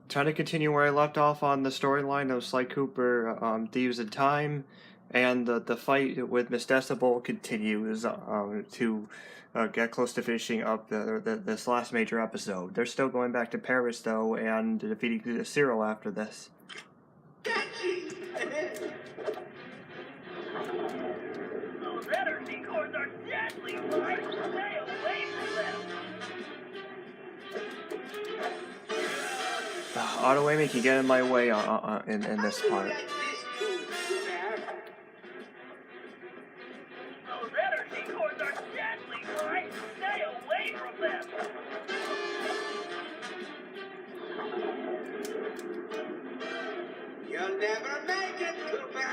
trying to continue where I left off on the storyline of Sly Cooper, Thieves in Time, and the fight with Miss Decibel continues to get close to finishing up this last major episode. They're still going back to Paris, though, and defeating Cyril after this. Catchy! Those energy cores are deadly, Mike! Stay away from them! Auto aiming can get in my way in this part. Those energy cores are deadly, Mike! Stay away from them! You'll never make it, Cooper!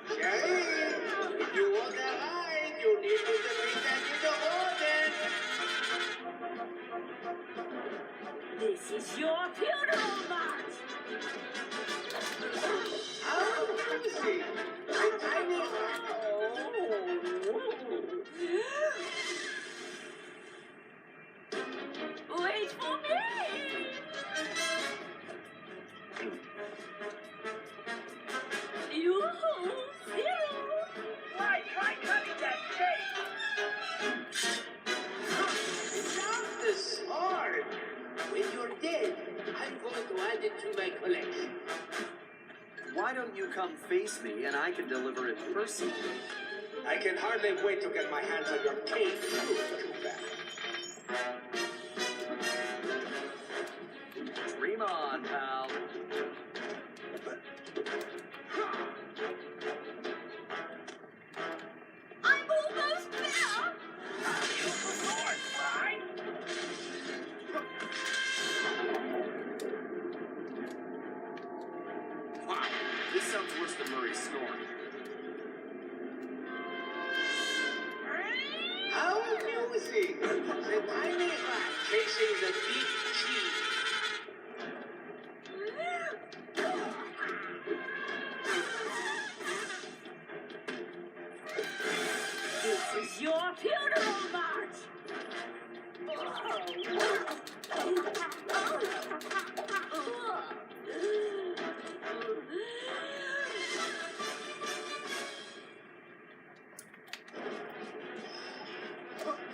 Cherie, if you want that ride, you need to defeat that little warden. This is your funeral march! How easy! My tiny Wait for me! Yoo-hoo! Zero! Why try cutting that cake? Not this hard! When you're dead, I'm going to add it to my collection. Why don't you come face me and I can deliver it personally? I can hardly wait to get my hands on your cake, Cooper. Dream on, pal. I'm almost there! Wow, this sounds worse than Murray's snoring. How amusing! The tiny rat chasing the big cheese. This is your funeral march!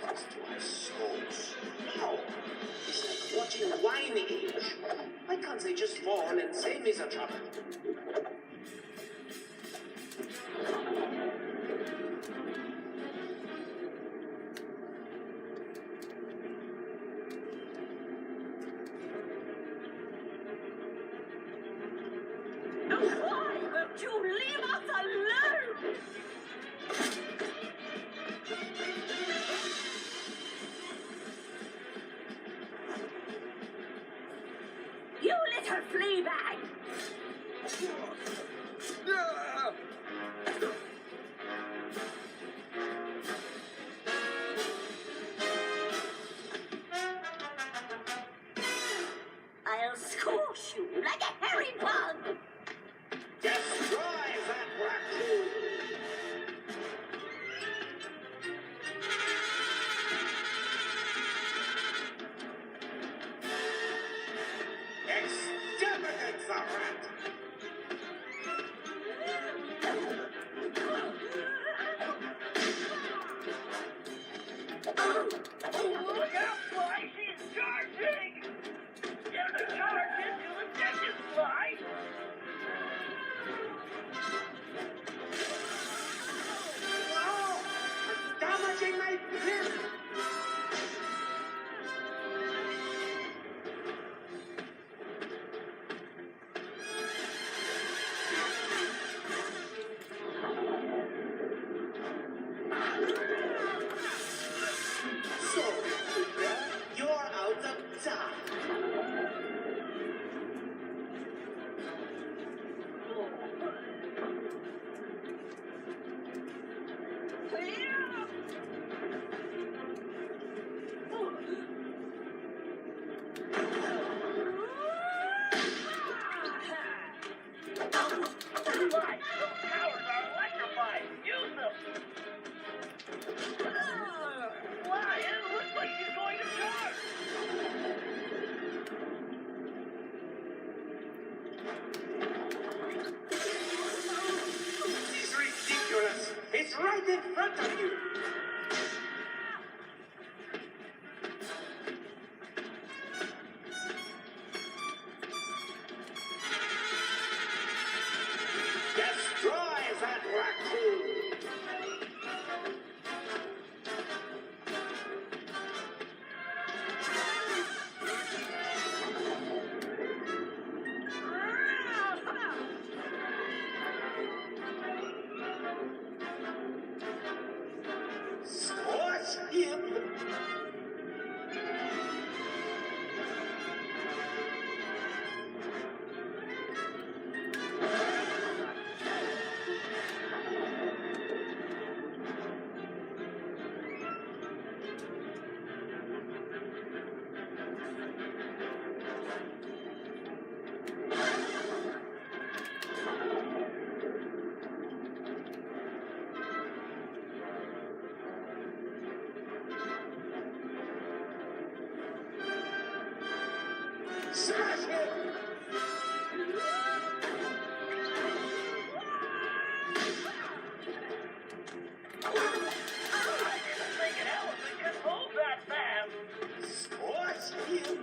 That's twice so slow. It's like watching wine age. Why can't they just fall and save me the trouble? Why won't you leave us alone? You little flea bag! I'll squash you like a hairy bug! Destroy that raccoon! Exterminate the rat! Look out, Fly! She's charging! There's a charge into the dishes, Fly! Oh, I'm damaging my pin! So, Cooper, you're out of time. right in front of you. Destroy that raccoon. Squash him. Smash him. Squash him.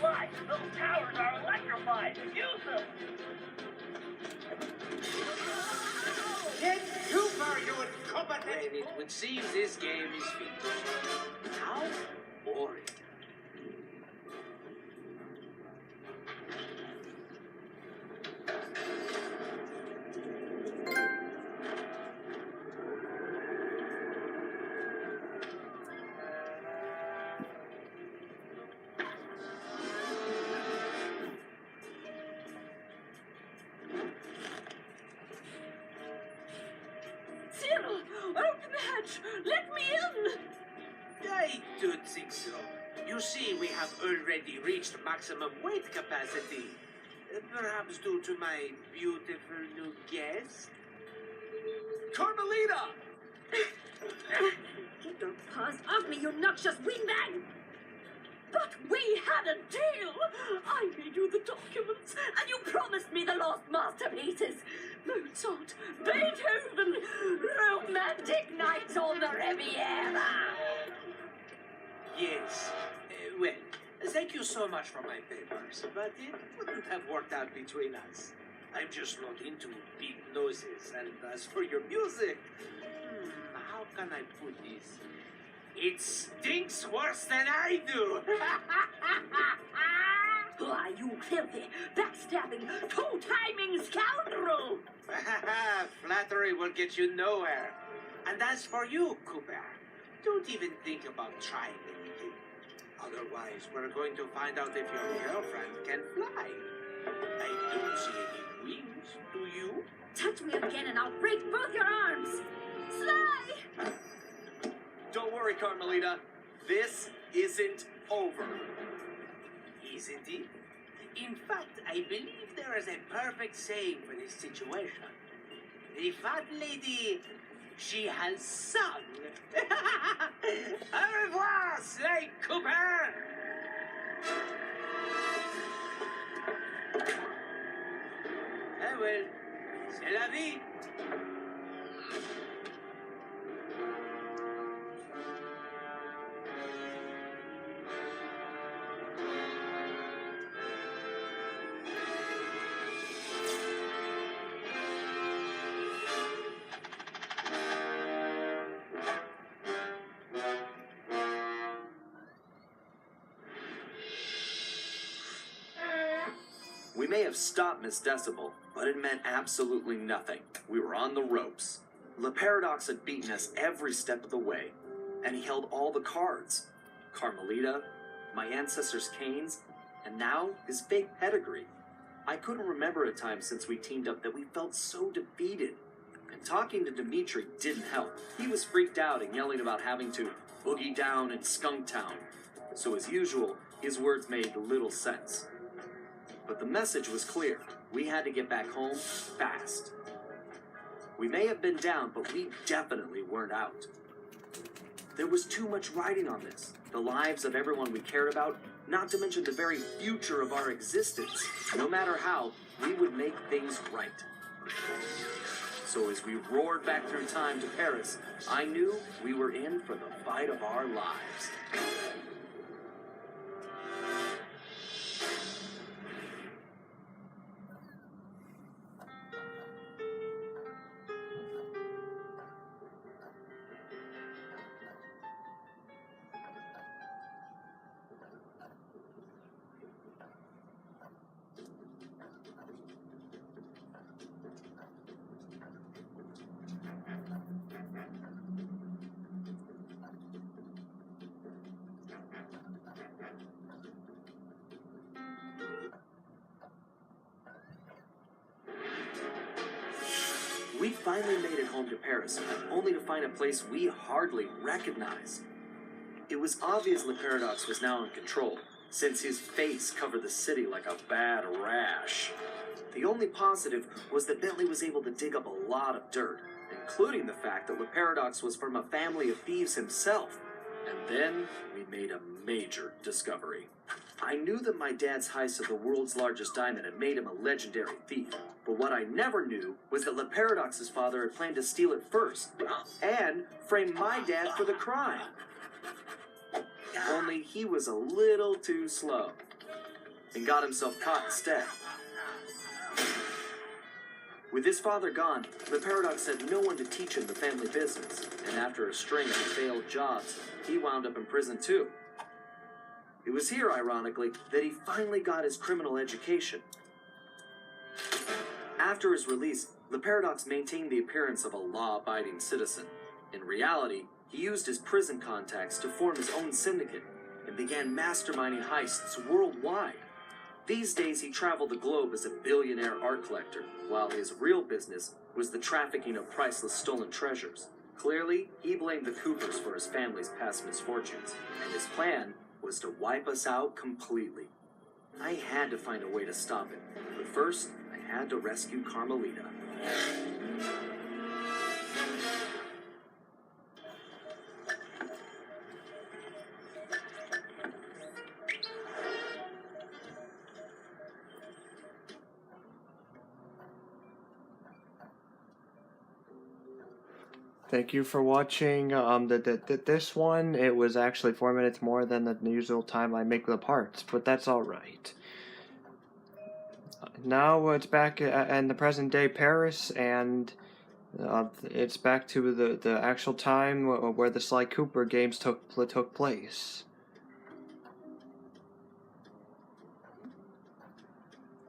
Why? Those towers are electrified. Use them. Get Cooper, you incompetent. It would seem this game is finished. How boring. Cyril, open the hatch. Let me in. I don't think so. You see, we have already reached maximum weight capacity. Perhaps due to my beautiful new guest? Carmelita! Get your paws off me, you noxious windbag! But we had a deal! I made you the documents, and you promised me the lost masterpieces! Mozart, Beethoven, romantic nights on the Riviera! Yes. Well, thank you so much for my papers, but it wouldn't have worked out between us. I'm just not into big noses, and as for your music, how can I put this? It stinks worse than I do! Why, you filthy, backstabbing, two-timing scoundrel! Flattery will get you nowhere. And as for you, Cooper, don't even think about trying anything. Otherwise, we're going to find out if your girlfriend can fly. I don't see any wings, do you? Touch me again and I'll break both your arms! Sly! Don't worry, Carmelita. This isn't over. Isn't it? In fact, I believe there is a perfect saying for this situation. The fat lady, she has sung. Au revoir, Sly Cooper! Ah well, c'est la vie. We may have stopped Miss Decibel, but it meant absolutely nothing. We were on the ropes. Le Paradox had beaten us every step of the way, and he held all the cards. Carmelita, my ancestors' canes, and now his fake pedigree. I couldn't remember a time since we teamed up that we felt so defeated. And talking to Dimitri didn't help. He was freaked out and yelling about having to boogie down in Skunk Town. So as usual, his words made little sense. But the message was clear. We had to get back home fast. We may have been down, but we definitely weren't out. There was too much riding on this. The lives of everyone we cared about, not to mention the very future of our existence. No matter how, we would make things right. So as we roared back through time to Paris, I knew we were in for the fight of our lives. We finally made it home to Paris, only to find a place we hardly recognized. It was obvious Le Paradox was now in control, since his face covered the city like a bad rash. The only positive was that Bentley was able to dig up a lot of dirt, including the fact that Le Paradox was from a family of thieves himself. And then we made a major discovery. I knew that my dad's heist of the world's largest diamond had made him a legendary thief, but what I never knew was that Le Paradox's father had planned to steal it first, and frame my dad for the crime. Only he was a little too slow, and got himself caught instead. With his father gone, Le Paradox had no one to teach him the family business, and after a string of failed jobs, he wound up in prison too. It was here, ironically, that he finally got his criminal education. After his release, Le Paradox maintained the appearance of a law-abiding citizen. In reality, he used his prison contacts to form his own syndicate and began masterminding heists worldwide. These days, he traveled the globe as a billionaire art collector, while his real business was the trafficking of priceless stolen treasures. Clearly, he blamed the Coopers for his family's past misfortunes, and his plan was to wipe us out completely. I had to find a way to stop it, but first, I had to rescue Carmelita. Thank you for watching this one. It was actually 4 minutes more than the usual time I make the parts, but that's alright. Now it's back in the present day Paris, and it's back to the actual time where the Sly Cooper games took place.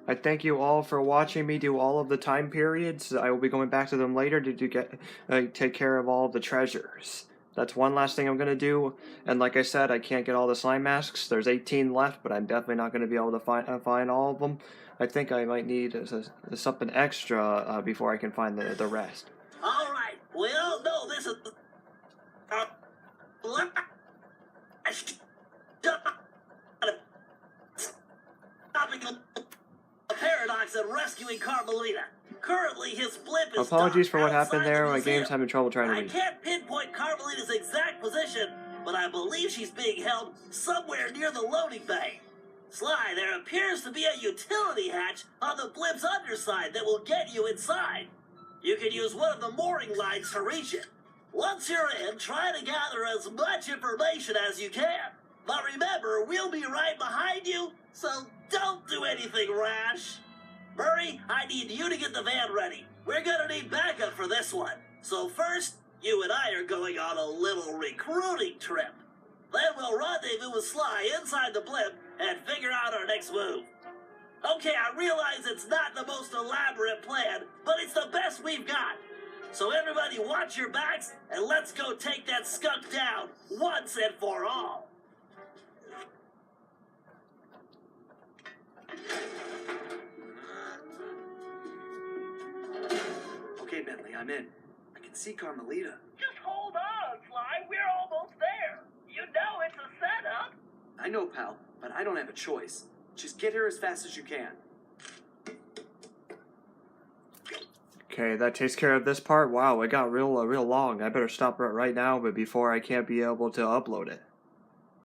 I thank you all for watching me do all of the time periods. I will be going back to them later to take care of all the treasures. That's one last thing I'm going to do, and like I said, I can't get all the slime masks. There's 18 left, but I'm definitely not going to be able to find all of them. I think I might need something extra before I can find the rest. All right, we all know this is stopping a paradox and rescuing Carmelita. Currently, his blimp is Apologies docked for what happened outside there. the My museum. game's having trouble trying to I read. can't pinpoint Carmelita's exact position, but I believe she's being held somewhere near the loading bay. Sly, there appears to be a utility hatch on the blimp's underside that will get you inside. You can use one of the mooring lines to reach it. Once you're in, try to gather as much information as you can. But remember, we'll be right behind you, so don't do anything rash. Murray, I need you to get the van ready. We're gonna need backup for this one. So first, you and I are going on a little recruiting trip. Then we'll rendezvous with Sly inside the blimp and figure out our next move. Okay, I realize it's not the most elaborate plan, but it's the best we've got. So everybody watch your backs, and let's go take that skunk down once and for all. Okay, Bentley, I'm in. I can see Carmelita. Just hold on, Sly. We're almost there. You know it's a setup. I know, pal, but I don't have a choice. Just get here as fast as you can. Okay, that takes care of this part. Wow, it got real long. I better stop right now, but before I can't be able to upload it.